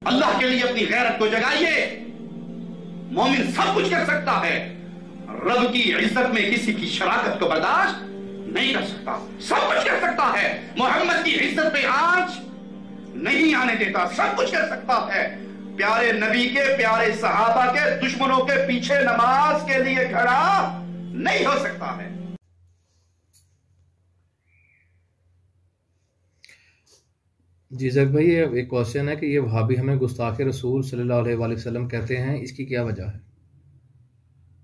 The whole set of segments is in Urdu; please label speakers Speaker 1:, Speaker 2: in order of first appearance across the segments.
Speaker 1: اللہ کے لیے اپنی غیرت کو جگائیے. مومن سب کچھ کر سکتا ہے، رب کی عزت میں کسی کی شراکت کو برداشت نہیں کر سکتا. سب کچھ کر سکتا ہے، محمد کی عزت پہ آنچ نہیں آنے دیتا. سب کچھ کر سکتا ہے، پیارے نبی کے، پیارے صحابہ کے دشمنوں کے پیچھے نماز کے لیے کھڑا نہیں ہو سکتا ہے.
Speaker 2: جی زک بھائی، یہ ایک کوشچن ہے کہ یہ وہابی ہمیں گستاخ رسول صلی اللہ علیہ وآلہ وسلم کہتے ہیں، اس کی کیا وجہ ہے؟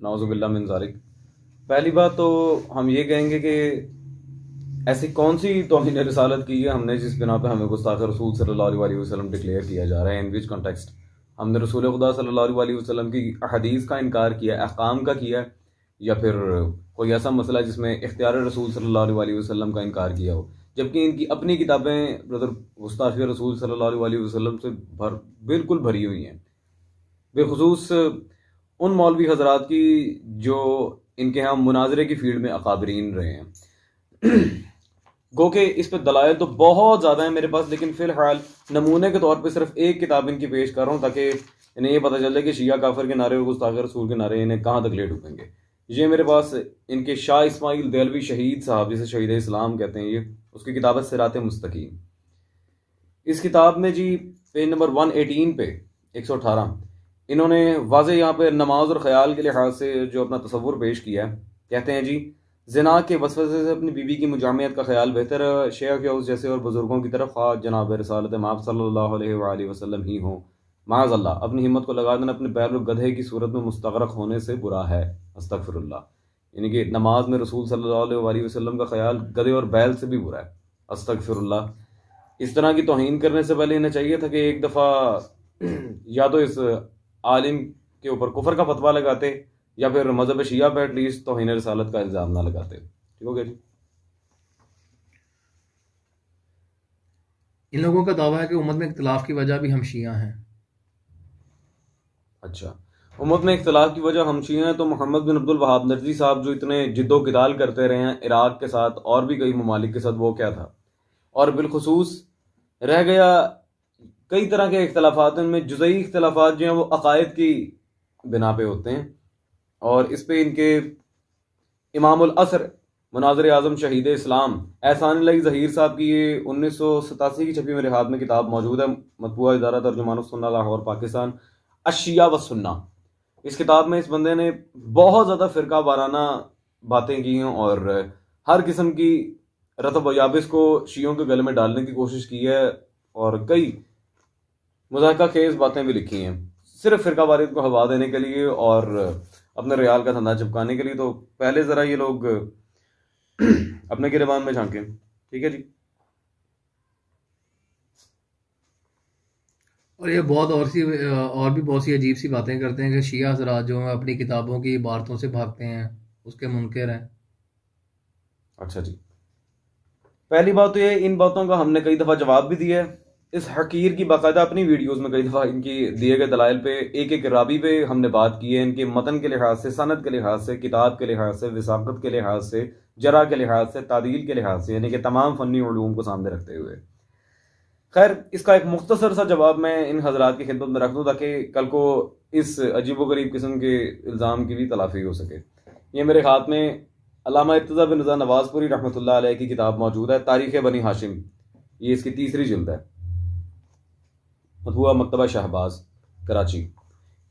Speaker 3: نعوذ باللہ من ذالک. پہلی بات تو ہم یہ کہیں گے کہ ایسی کون سی توہین رسالت کی ہے ہم نے جس بنا پہ ہمیں گستاخ رسول صلی اللہ علیہ وسلم ڈکلیئر کیا جا رہا ہے. ان وچ کانٹیکسٹ ہم نے رسول خدا صلی اللہ علیہ وسلم کی احادیث کا انکار کیا، احکام کا کیا، یا پھر کوئی ایسا مسئلہ جس میں اختیار رسول صلی اللہ علیہ وسلم کا انکار کیا ہو، جبکہ ان کی اپنی کتابیں برادر گستاخی رسول صلی اللہ علیہ وسلم سے بالکل بھری ہوئی ہیں، بالخصوص ان مولوی حضرات کی جو ان کے ہاں مناظرے کی فیلڈ میں اکابرین رہے ہیں. گو کہ اس پہ دلائل تو بہت زیادہ ہیں میرے پاس، لیکن فی الحال نمونے کے طور پہ صرف ایک کتاب ان کی پیش کر رہا ہوں تاکہ انہیں یہ پتہ چل جائے کہ شیعہ کافر کے نعرے اور گستاخ رسول کے نعرے انہیں کہاں تک لے ڈوبیں گے. یہ میرے پاس ان کے شاہ اسماعیل دہلوی شہید صاحب، جسے شہید اسلام کہتے ہیں، یہ اس کی کتاب ہے صراط مستقیم. اس کتاب میں جی پیج نمبر 118 پہ 118 انہوں نے واضح یہاں پہ نماز اور خیال کے لحاظ سے جو اپنا تصور پیش کیا ہے. کہتے ہیں جی زنا کے وسوسے سے اپنی بیوی کی مجامعت کا خیال بہتر ہے شیخ یوز جیسے اور بزرگوں کی طرف، خواہ جناب رسالت مآب صلی اللہ علیہ وآلہ وسلم ہی ہوں. معاذ اللہ، اپنی ہمت کو لگا دینا اپنے بیل و گدھے کی صورت میں مستغرق ہونے سے برا ہے. استغفر اللہ. یعنی کہ نماز میں رسول صلی اللہ علیہ وآلہ وسلم کا خیال گدھے اور بیل سے بھی برا ہے. استغفر اللہ. اس طرح کی توہین کرنے سے پہلے انہیں چاہیے تھا کہ ایک دفعہ یا تو اس عالم کے اوپر کفر کا فتویٰ لگاتے یا پھر مذہب شیعہ پہ ایٹ لیسٹ توہین رسالت کا الزام نہ لگاتے. ٹھیک ہو گیا جی.
Speaker 2: ان لوگوں کا دعویٰ ہے کہ امت میں اختلاف کی وجہ بھی ہم شیعہ ہیں.
Speaker 3: اچھا، امت میں اختلاف کی وجہ ہم شیعہ ہیں تو محمد بن عبد الوہاب نجدی صاحب جو اتنے جد و جدال کرتے رہے ہیں عراق کے ساتھ اور بھی کئی ممالک کے ساتھ، وہ کیا تھا؟ اور بالخصوص رہ گیا کئی طرح کے اختلافات، ان میں جزئی اختلافات جو ہیں وہ عقائد کی بنا پہ ہوتے ہیں، اور اس پہ ان کے امام العصر مناظر اعظم شہید اسلام احسان اللہ ظہیر صاحب کی یہ 1987 کی چھپی میرے ہاتھ میں کتاب موجود ہے، مطبوعہ ادارہ ترجمان السنہ لاہور پاکستان، الشیعہ والسنہ. اس کتاب میں اس بندے نے بہت زیادہ فرقہ وارانہ باتیں کی ہیں اور ہر قسم کی رطب و یابس کو شیعوں کے گلے میں ڈالنے کی کوشش کی ہے، اور کئی مضحکہ خیز باتیں بھی لکھی ہیں صرف فرقہ واریت کو ہوا دینے کے لیے اور اپنے ریال کا دھندا چپکانے کے لیے. تو پہلے ذرا یہ لوگ اپنے گریبان میں جھانکیں. ٹھیک ہے جی.
Speaker 2: اور یہ بہت اور بھی بہت سی عجیب سی باتیں کرتے ہیں کہ شیعہ حضرات جو ہیں اپنی کتابوں کی عبارتوں سے بھاگتے ہیں، اس کے منکر ہیں.
Speaker 3: اچھا جی، پہلی بات تو یہ ان باتوں کا ہم نے کئی دفعہ جواب بھی دیا ہے. اس حقیر کی باقاعدہ اپنی ویڈیوز میں کئی دفعہ ان کی دیے گئے دلائل پہ ایک ایک راوی پہ ہم نے بات کی ہے، ان کے متن کے لحاظ سے، سند کے لحاظ سے، کتاب کے لحاظ سے، وثاقت کے لحاظ سے، جرح کے لحاظ سے، تعدیل کے لحاظ سے، یعنی کہ تمام فنی علوم کو سامنے رکھتے ہوئے. خیر، اس کا ایک مختصر سا جواب میں ان حضرات کی خدمت میں رکھ دوں تاکہ کل کو اس عجیب و غریب قسم کے الزام کی بھی تلافی ہو سکے. یہ میرے ہاتھ میں علامہ ارتضیٰ بن رضا نواز پوری رحمۃ اللہ علیہ کی کتاب موجود ہے، تاریخ بنی ہاشم. یہ اس کی 3ری جلد ہے، مطبوعہ مکتبہ شہباز کراچی.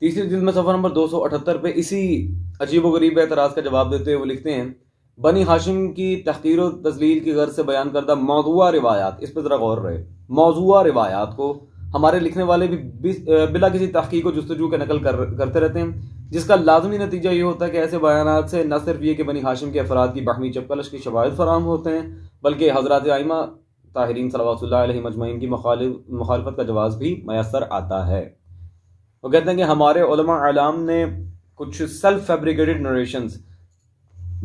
Speaker 3: 3ری جلد میں صفحہ نمبر 278 پہ اسی عجیب و غریب اعتراض کا جواب دیتے ہوئے وہ لکھتے ہیں، بنی ہاشم کی تحقیر و تذلیل کی غرض سے بیان کردہ موضوع روایات، اس پہ ذرا غور رہے، موضوع روایات کو ہمارے لکھنے والے بھی بلا کسی تحقیق و جستجو کے نقل کرتے رہتے ہیں، جس کا لازمی نتیجہ یہ ہوتا ہے کہ ایسے بیانات سے نہ صرف یہ کہ بنی ہاشم کے افراد کی باہمی چپکلش کی شواہد فراہم ہوتے ہیں، بلکہ حضرات ائمہ طاہرین صلوات اللہ علیہ مجمعین کی مخالفت کا جواز بھی میسر آتا ہے. وہ کہتے ہیں کہ ہمارے علماء اعلام نے کچھ سیلف فیبریکیٹڈ نریشنز،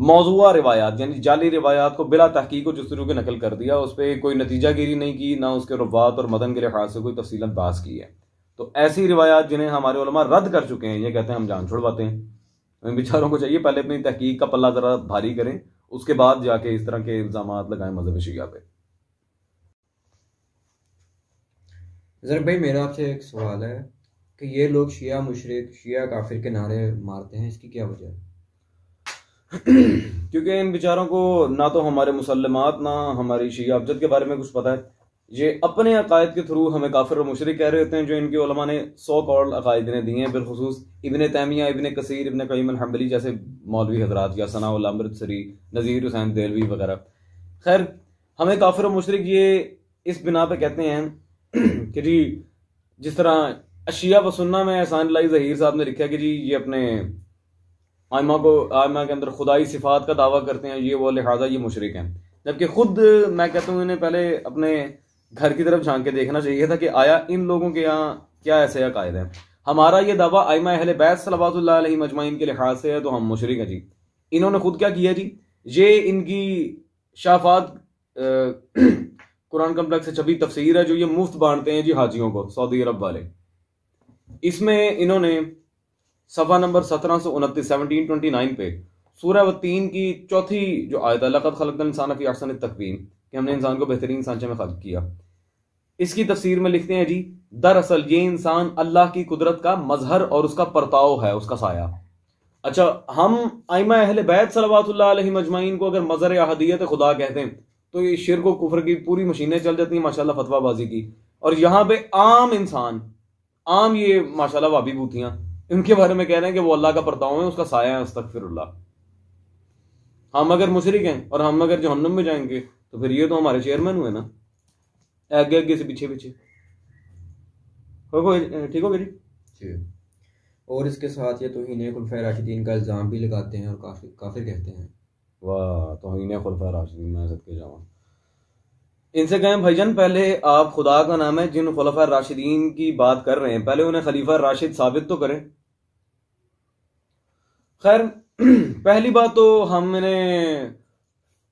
Speaker 3: موضوع روایات یعنی جعلی روایات کو بلا تحقیق و جستجو کے نقل کر دیا، اس پہ کوئی نتیجہ گیری نہیں کی، نہ اس کے روات اور متن کے لحاظ سے کوئی تفصیلاً بحث کی ہے. تو ایسی روایات جنہیں ہمارے علماء رد کر چکے ہیں، یہ کہتے ہیں ہم جان چھڑواتے ہیں. ان بیچاروں کو چاہیے پہلے اپنی تحقیق کا پلہ ذرا بھاری کریں، اس کے بعد جا کے اس طرح کے الزامات لگائیں مذہب شیعہ پہ.
Speaker 4: زرق بھائی میرا آپ سے ایک سوال ہے کہ یہ لوگ شیعہ مشرک شیعہ کافر کے نعرے مارتے ہیں، اس کی کیا وجہ ہے؟
Speaker 3: کیونکہ ان بیچاروں کو نہ تو ہمارے مسلمات نہ ہماری شیعہ ابجد کے بارے میں کچھ پتہ ہے. یہ اپنے عقائد کے تھرو ہمیں کافر اور مشرک کہہ رہے ہوتے ہیں جو ان کے علماء نے سو کال عقائد نے دیے ہیں، بالخصوص ابن تیمیہ، ابن کثیر، ابن قیم الحنبلی جیسے مولوی حضرات یا ثناء اللہ امرتسری، نذیر حسین دہلوی وغیرہ. خیر ہمیں کافر و مشرک یہ اس بنا پہ کہتے ہیں کہ جی جس طرح اشیاء و سنہ میں احسان اللہ ظہیر صاحب نے لکھا کہ جی یہ اپنے آئمہ کے اندر خدائی صفات کا دعویٰ کرتے ہیں، یہ وہ لہٰذا یہ مشرک ہیں. جبکہ خود میں کہتا ہوں انہیں پہلے اپنے گھر کی طرف جھانک کے دیکھنا چاہیے تھا کہ آیا ان لوگوں کے یہاں کیا ایسے عقائد ہیں. ہمارا یہ دعویٰ ائمہ اہل بیت صلوات اللہ علیہ مجمعین کے لحاظ سے ہے تو ہم مشرک ہیں جی. انہوں نے خود کیا کیا جی، یہ ان کی شافات قرآن کمپلیکس سے چھپی تفسیر ہے جو یہ مفت بانٹتے ہیں جی حاجیوں کو، سعودی عرب والے. اس میں انہوں نے صفحہ نمبر 1729 پہ سورہ والتین کی چوتھی جو آیت ہے، لقد خلقنا الانسان فی احسن تقویم، کہ ہم نے انسان کو بہترین سانچے میں خلق کیا، اس کی تفسیر میں لکھتے ہیں جی دراصل یہ انسان اللہ کی قدرت کا مظہر اور اس کا پرتاؤ ہے، اس کا سایہ. اچھا ہم ائمہ اہل بیت صلوات اللہ علیہ مجمعین کو اگر مظہر احدیت خدا کہتے ہیں تو یہ شرک و کفر کی پوری مشینیں چل جاتی ہیں ماشاءاللہ فتویٰ بازی کی. اور یہاں پہ عام انسان، عام یہ ماشاءاللہ وابی بوتیاں ان کے بارے میں کہہ رہے ہیں کہ وہ اللہ کا پرتاؤ ہے، اس کا سایہ ہے، استغفر اللہ. ہم اگر مشرک ہیں اور ہم اگر جہنم میں جائیں گے تو پھر یہ تو ہمارے چیئرمین ہوئے نا، آگے آگے سے پیچھے پیچھے. ٹھیک ہو گیا جی.
Speaker 4: اور اس کے ساتھ یہ توہین خلفائے راشدین کا الزام بھی لگاتے ہیں اور کافر کہتے ہیں.
Speaker 3: واہ توہین خلفائے راشدین، میں صدقے جاؤں. ان سے کہیں بھائی جان پہلے آپ خدا کا نام ہے جن خلفائے راشدین کی بات کر رہے ہیں پہلے انہیں خلیفہ راشد ثابت تو کریں. خیر پہلی بات تو ہم انہیں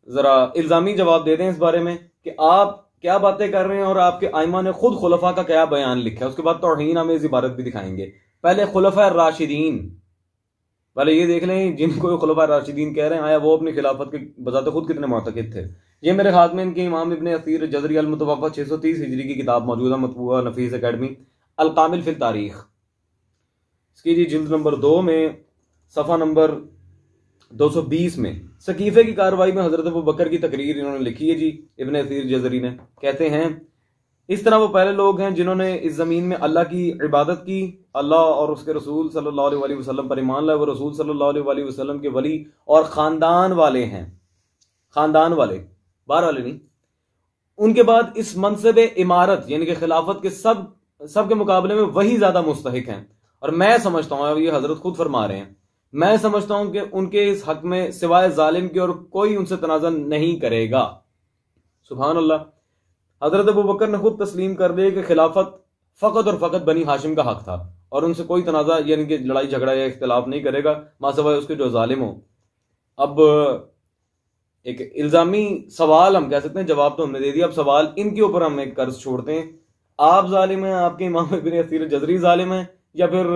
Speaker 3: ذرا الزامی جواب دے دیں اس بارے میں کہ آپ کیا باتیں کر رہے ہیں اور آپ کے ائمہ نے خود خلفاء کا کیا بیان لکھا ہے. اس کے بعد توہین آمیز عبارت بھی دکھائیں گے. پہلے خلفاء راشدین، پہلے یہ دیکھ لیں جن کو خلفاء راشدین کہہ رہے ہیں آیا وہ اپنی خلافت کے بذات خود کتنے معتقد تھے. یہ میرے ہاتھ میں ان کے امام ابن اثیر جزری المتوفی 630 ہجری کی کتاب موجودہ مطبوعہ نفیس اکیڈمی الکامل فی التاریخ، اس کی جی جلد نمبر 2 میں صفحہ نمبر 220 میں سقیفے کی کاروائی میں حضرت ابوبکر کی تقریر انہوں نے لکھی ہے جی ابن اثیر جزری نے. کہتے ہیں اس طرح وہ پہلے لوگ ہیں جنہوں نے اس زمین میں اللہ کی عبادت کی، اللہ اور اس کے رسول صلی اللہ علیہ وسلم پر ایمان لائے، وہ رسول صلی اللہ علیہ وسلم کے ولی اور خاندان والے ہیں، خاندان والے باہر والے نہیں. ان کے بعد اس منصب امارت یعنی کہ خلافت کے سب کے مقابلے میں وہی زیادہ مستحق ہیں. اور میں سمجھتا ہوں، یہ حضرت خود فرما رہے ہیں، میں سمجھتا ہوں کہ ان کے اس حق میں سوائے ظالم کے اور کوئی ان سے تنازع نہیں کرے گا. سبحان اللہ. حضرت ابوبکر نے خود تسلیم کر دیا کہ خلافت فقط اور فقط بنی ہاشم کا حق تھا اور ان سے کوئی تنازع یعنی کہ لڑائی جھگڑا یا اختلاف نہیں کرے گا ما سوائے اس کے جو ظالم ہو. اب ایک الزامی سوال ہم کہہ سکتے ہیں، جواب تو ہم نے دے دیا، اب سوال ان کے اوپر ہم ایک قرض چھوڑتے ہیں. آپ ظالم ہیں، آپ کے امام ابن اثیر جزری ظالم ہیں یا پھر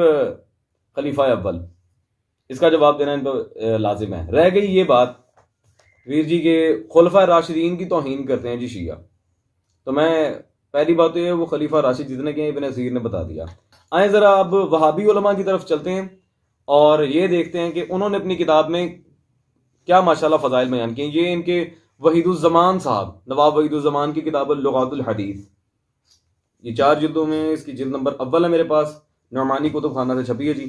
Speaker 3: خلیفہ اول؟ اس کا جواب دینا ان پر لازم ہے. رہ گئی یہ بات ویر جی کے خلفۂ راشدین کی توہین کرتے ہیں جی شیعہ، تو میں پہلی بات تو یہ وہ خلیفہ راشد جتنے کے ابن اثیر نے بتا دیا. آئیں ذرا اب وہابی علماء کی طرف چلتے ہیں اور یہ دیکھتے ہیں کہ انہوں نے اپنی کتاب میں کیا ماشاءاللہ فضائل بیان کیے. یہ ان کے وحید الزمان صاحب، نواب وحید الزمان کی کتاب اللغات الحدیث، یہ 4 جلدوں میں، اس کی جلد نمبر اول ہے میرے پاس، نعمانی کتب خانہ سے چھپی ہے جی.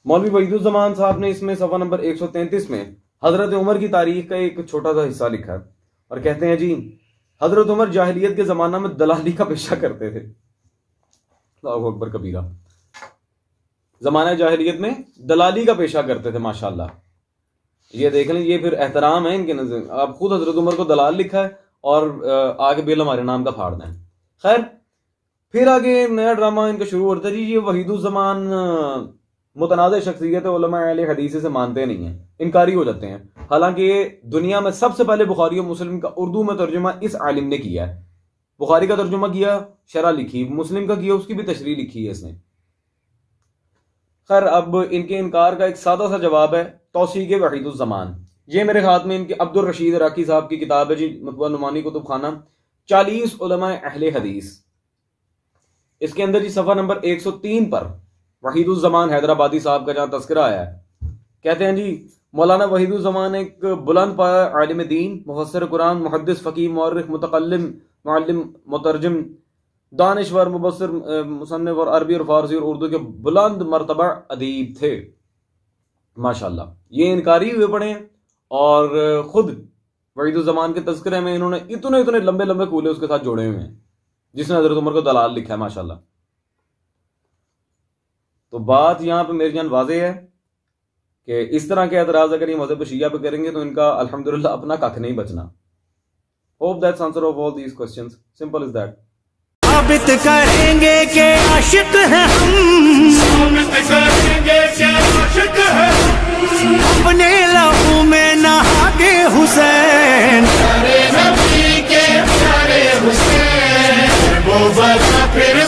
Speaker 3: مولوی وحید الزمان صاحب نے اس میں صفحہ نمبر 133 میں حضرت عمر کی تاریخ کا ایک چھوٹا سا حصہ لکھا ہے اور کہتے ہیں جی حضرت عمر جاہلیت کے زمانہ میں دلالی کا پیشہ کرتے تھے. اللہ اکبر کبیرہ. زمانہ جاہلیت میں دلالی کا پیشہ کرتے تھے ماشاءاللہ. یہ دیکھ لیں، یہ پھر احترام ہے ان کے نظر. آپ خود حضرت عمر کو دلال لکھا ہے اور آگے بل ہمارے نام کا پھاڑنا ہے. خیر پھر آگے نیا ڈرامہ ان کا شروع ہوتا ہے جی. یہ وحید الزمان متنازع شخصیت علماء اہل حدیث سے مانتے نہیں ہیں، انکاری ہو جاتے ہیں. حالانکہ دنیا میں سب سے پہلے بخاری و مسلم کا اردو میں ترجمہ اس عالم نے کیا ہے. بخاری کا ترجمہ کیا، شرح لکھی، مسلم کا کیا، اس کی بھی تشریح لکھی ہے اس نے. خیر اب ان کے انکار کا ایک سادہ سا جواب ہے توثیق وحید الزمان. یہ میرے ہاتھ میں ان کے عبد الرشید عراقی صاحب کی کتاب ہے جی مطبوعہ نعمانی کتب خانہ، 40 علماء اہل حدیث. اس کے اندر جی صفحہ نمبر 103 پر وحید الزمان حیدرآبادی صاحب کا جہاں تذکرہ آیا ہے، کہتے ہیں جی مولانا وحید الزمان ایک بلند پایا عالم دین، مفسر قرآن، محدث، فقیہ، مورخ، متکلم، معلم، مترجم، دانشور، مبصر، مصنف اور عربی اور فارسی اور اردو کے بلند مرتبہ ادیب تھے ماشاءاللہ۔ یہ انکاری ہوئے پڑے ہیں اور خود وحید الزمان کے تذکرے میں انہوں نے اتنے لمبے لمبے کولے اس کے ساتھ جوڑے ہوئے ہیں جس نے حضرت عمر کو دلال لکھا ہے ماشاءاللہ۔ تو بات یہاں پہ میری جان واضح ہے کہ اس طرح کے اعتراض اگر یہ مذہب شیعہ پہ کریں گے تو ان کا الحمدللہ اپنا کھ نہیں بچنا۔ Hope that's answer of all these questions, simple is that.
Speaker 5: ثابت کریں گے کہ عاشق ہیں ہم، ثابت کریں گے کہ عاشق ہیں اپنے لہو میں نہا کے حسین، پیارے نبی کے پیارے حسین، وہ بڑا پھر